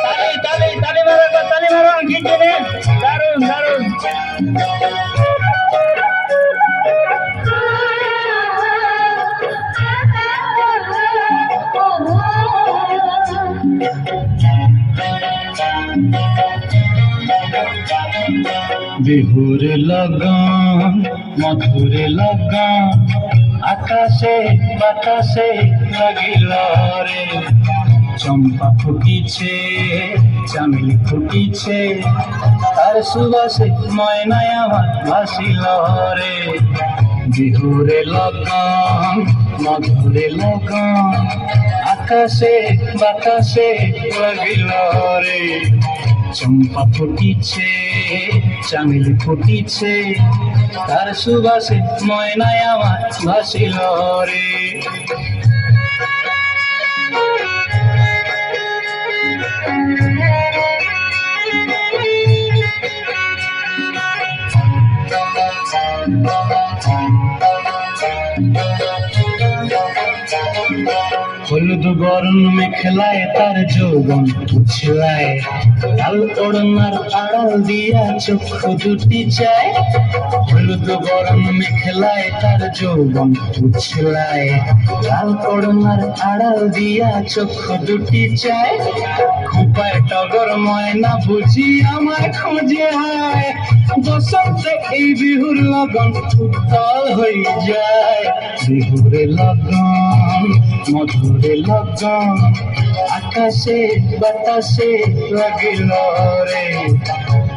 তালি তালি মারো গিয়ে দারুন দারুন। বিহুর লগন মধুরে লগন আকাশে বাতাসে লাগিল রে, চম্পা ফুটিছে চামেলি ফুটিছে, তার সুবাসে ময়নায় আমার ভাসিল রে। বিহুরে লগন মধুরে লগন আকাশে বাতাসে লাগিল রে, চম্পা ফুটিছে চামেলি ফুটিছে, তার সুবাসে ময়নায় আমার ভাসিল রে। হলুদ বরণ মেখলায় তার যৌবন উছলায়, লাল ওড়নার আড়াল দিয়া চক্ষু দুটি চায়। হলুদ বরণ মেখলায় তার যৌবন উছলায়, লাল ওড়নার আড়াল দিয়া চক্ষু দুটি চায়। খোপায় টগর ময়না বুঝি আমায় খোঁজে আয়, বসন্তে এই বিহুর লগন উত্তাল হয়ে যায়। বিহুরে লগন মধুরে লগন আকাশে বাতাসে লাগিল রে,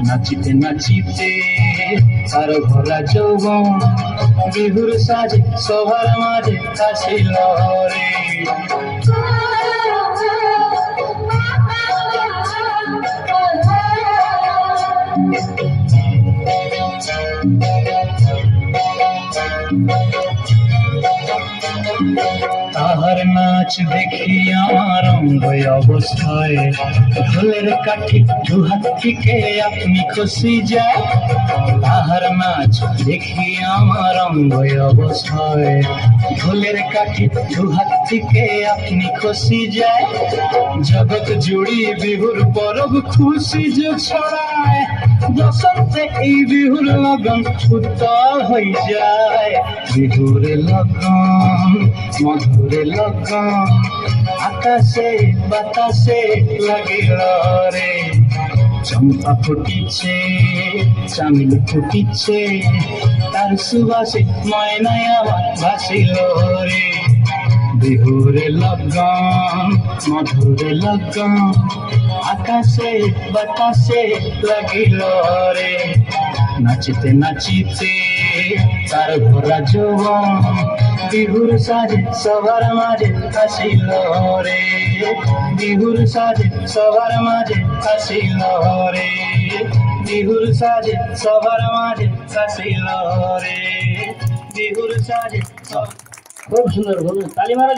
নাচিতে নাচিতে তার ভরা যৌবন বিহুর সাজে সবার মাঝে আসিল রে। তাহার নাচ দেখি আমার অঙ্গ অবস্থায়, ঢোলের কাঠি দুহাত থেকে আপনি খুশি যায়। তাহার নাচ দেখি আমার অঙ্গ অবস্থায়, ঢোলের কাঠি দুহাত থেকে আপনি খুশি যায়। জগৎ জুড়ি বিহুর পরব খুশি যে ছড়ায়, বসন্তে এই বিহুর লগন উত্তাল হয়ে যায়। বিহুর লগন মধুরে লগন আকাশে বাতাসে লাগিল রে, চম্পা ফুটিছে চামেলি ফুটিছে, তার সুবাসে ময়নায় আমার ভাসিল রে। বিহুরে লগন মধুরে লগন আকাশে বাতাসে লাগিল রে, নাচিতে নাচিতে তার ভরা যৌবন বিহুর সাজে সবার মাঝে আসিল রে। বিহুর সাজে সবার মাঝে আসিল রে, বিহুর সাজে সবার মাঝে আসিল রে, বিহুর সাজে। খুব সুন্দর, তালি মারা।